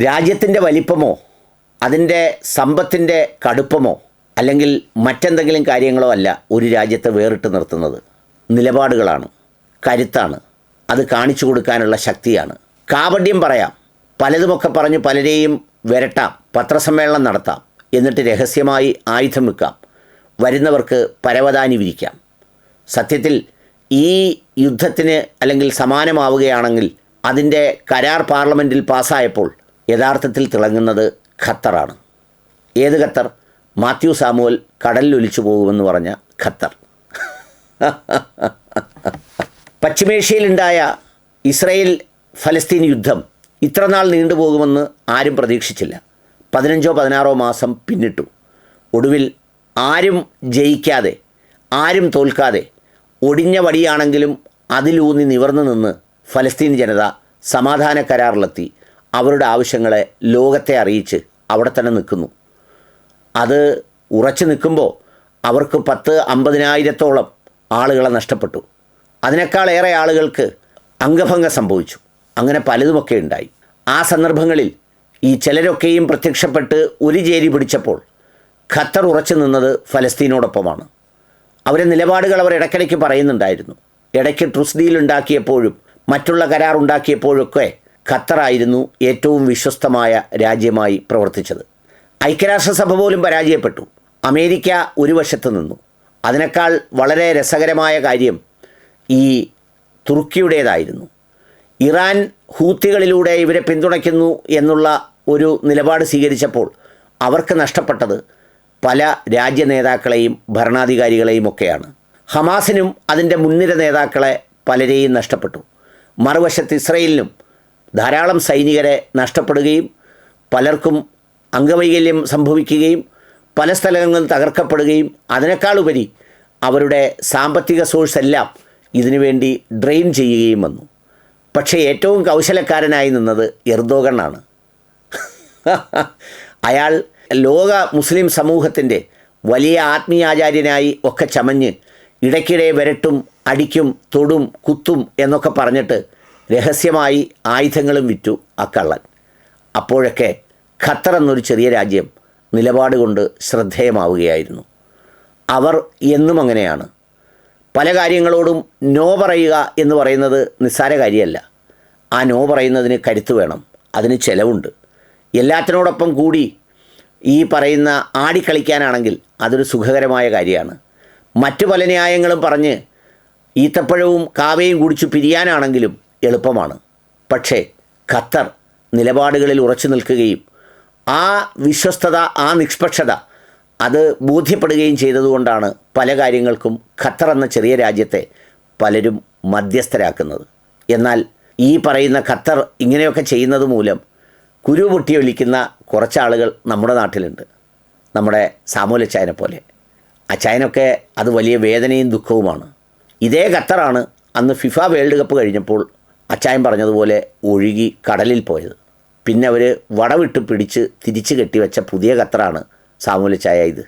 രാജ്യത്തിൻ്റെ വലിപ്പമോ അതിൻ്റെ സമ്പത്തിൻ്റെ കടുപ്പമോ അല്ലെങ്കിൽ മറ്റെന്തെങ്കിലും കാര്യങ്ങളോ അല്ല ഒരു രാജ്യത്തെ വേറിട്ട് നിർത്തുന്നത്. നിലപാടുകളാണ്, കരുത്താണ്, അത് കാണിച്ചു കൊടുക്കാനുള്ള ശക്തിയാണ്. കാപട്യം പറയാം, പലതുമൊക്കെ പറഞ്ഞ് പലരെയും വരട്ടാം, പത്രസമ്മേളനം നടത്താം, എന്നിട്ട് രഹസ്യമായി ആയുധം വെക്കാം, വരുന്നവർക്ക് പരവതാനി വിരിക്കാം. സത്യത്തിൽ ഈ യുദ്ധത്തിന് അല്ലെങ്കിൽ സമാനമാവുകയാണെങ്കിൽ അതിൻ്റെ കരാർ പാർലമെൻറ്റിൽ പാസ്സായപ്പോൾ യഥാർത്ഥത്തിൽ തിളങ്ങുന്നത് ഖത്തറാണ്. ഏത് ഖത്തർ? മാത്യു സാമുവൽ കടലിൽ ഒലിച്ചു പോകുമെന്ന് പറഞ്ഞ ഖത്തർ. പശ്ചിമേഷ്യയിലുണ്ടായ ഇസ്രയേൽ ഫലസ്തീൻ യുദ്ധം ഇത്രനാൾ നീണ്ടുപോകുമെന്ന് ആരും പ്രതീക്ഷിച്ചില്ല. 15-16 മാസം പിന്നിട്ടു. ഒടുവിൽ ആരും ജയിക്കാതെ, ആരും തോൽക്കാതെ, ഒടിഞ്ഞ വടിയാണെങ്കിലും അതിലൂന്നി നിവർന്നു നിന്ന് ഫലസ്തീൻ ജനത സമാധാന കരാറിലെത്തി അവരുടെ ആവശ്യങ്ങളെ ലോകത്തെ അറിയിച്ച് അവിടെ തന്നെ നിൽക്കുന്നു. അത് ഉറച്ചു നിൽക്കുമ്പോൾ അവർക്ക് 10-50,000-ഓളം ആളുകളെ നഷ്ടപ്പെട്ടു. അതിനേക്കാളേറെ ആളുകൾക്ക് അംഗഭംഗം സംഭവിച്ചു. അങ്ങനെ പലതുമൊക്കെ ഉണ്ടായി. ആ സന്ദർഭങ്ങളിൽ ഈ ചിലരൊക്കെയും പ്രത്യക്ഷപ്പെട്ട് ഒരു ചേരി പിടിച്ചപ്പോൾ ഖത്തർ ഉറച്ചു നിന്നത് ഫലസ്തീനോടൊപ്പമാണ്. അവരെ നിലപാടുകൾ അവർ ഇടയ്ക്കിടയ്ക്ക് പറയുന്നുണ്ടായിരുന്നു. ഇടയ്ക്ക് ട്രൂസ് ഡീൽ ഉണ്ടാക്കിയപ്പോഴും മറ്റുള്ള കരാർ ഉണ്ടാക്കിയപ്പോഴൊക്കെ ഖത്തറായിരുന്നു ഏറ്റവും വിശ്വസ്തമായ രാജ്യമായി പ്രവർത്തിച്ചത്. ഐക്യരാഷ്ട്രസഭ പോലും പരാജയപ്പെട്ടു. അമേരിക്ക ഒരു വശത്ത് നിന്നു. അതിനേക്കാൾ വളരെ രസകരമായ കാര്യം ഈ തുർക്കിയുടേതായിരുന്നു. ഇറാൻ ഹൂത്തികളിലൂടെ ഇവരെ പിന്തുണയ്ക്കുന്നു എന്നുള്ള ഒരു നിലപാട് സ്വീകരിച്ചപ്പോൾ അവർക്ക് നഷ്ടപ്പെട്ടത് പല രാജ്യ നേതാക്കളെയും ഭരണാധികാരികളെയും ഒക്കെയാണ്. ഹമാസിനും അതിൻ്റെ മുൻനിര നേതാക്കളെ പലരെയും നഷ്ടപ്പെട്ടു. മറുവശത്ത് ഇസ്രയേലിനും ധാരാളം സൈനികരെ നഷ്ടപ്പെടുകയും പലർക്കും അംഗവൈകല്യം സംഭവിക്കുകയും പല സ്ഥലങ്ങളും തകർക്കപ്പെടുകയും അതിനേക്കാളുപരി അവരുടെ സാമ്പത്തിക സോഴ്സ് എല്ലാം ഇതിനുവേണ്ടി ഡ്രെയിൻ ചെയ്യുകയും വന്നു. പക്ഷേ ഏറ്റവും കൗശലക്കാരനായി നിന്നത് എർദോഗനാണ്. അയാൾ ലോക മുസ്ലിം സമൂഹത്തിൻ്റെ വലിയ ആത്മീയാചാര്യനായി ഒക്കെ ചമഞ്ഞ് ഇടയ്ക്കിടെ വരട്ടും, അടിക്കും, തൊടും, കുത്തും എന്നൊക്കെ പറഞ്ഞിട്ട് രഹസ്യമായി ആയുധങ്ങളും വിറ്റു അക്കള്ളൻ. അപ്പോഴൊക്കെ ഖത്തർ എന്നൊരു ചെറിയ രാജ്യം നിലപാട് കൊണ്ട് ശ്രദ്ധേയമാവുകയായിരുന്നു. അവർ എന്നും അങ്ങനെയാണ്. പല കാര്യങ്ങളോടും നോ പറയുക എന്ന് പറയുന്നത് നിസ്സാര കാര്യമല്ല. ആ നോ പറയുന്നതിന് കരുത്ത് വേണം, അതിന് ചിലവുണ്ട്. എല്ലാത്തിനോടൊപ്പം കൂടി ഈ പറയുന്ന ആടിക്കളിക്കാനാണെങ്കിൽ അതൊരു സുഖകരമായ കാര്യമാണ്. മറ്റു പല ന്യായങ്ങളും പറഞ്ഞ് ഈത്തപ്പഴവും കാവയും കുടിച്ചു പിരിയാനാണെങ്കിലും എളുപ്പമാണ്. പക്ഷേ ഖത്തർ നിലപാടുകളിൽ ഉറച്ചു നിൽക്കുകയും ആ വിശ്വസ്തത, ആ നിഷ്പക്ഷത അത് ബോധ്യപ്പെടുകയും ചെയ്തതുകൊണ്ടാണ് പല കാര്യങ്ങൾക്കും ഖത്തർ എന്ന ചെറിയ രാജ്യത്തെ പലരും മധ്യസ്ഥരാക്കുന്നത്. എന്നാൽ ഈ പറയുന്ന ഖത്തർ ഇങ്ങനെയൊക്കെ ചെയ്യുന്നത് മൂലം കുരു പൊട്ടിയൊലിക്കുന്ന കുറച്ചാളുകൾ നമ്മുടെ നാട്ടിലുണ്ട്. നമ്മുടെ സാമുവൽ അച്ചായനെ പോലെ. അച്ചായനൊക്കെ അത് വലിയ വേദനയും ദുഃഖവുമാണ്. ഇതേ ഖത്തറാണ് അന്ന് ഫിഫ വേൾഡ് കപ്പ് കഴിഞ്ഞപ്പോൾ അച്ചായൻ പറഞ്ഞതുപോലെ ഒഴുകി കടലിൽ പോയത്. പിന്നെ അവർ വടവിട്ട് പിടിച്ച് തിരിച്ചു കെട്ടിവെച്ച പുതിയ ഖത്തറാണ് സാമുവൽ അച്ചായ ഇത്.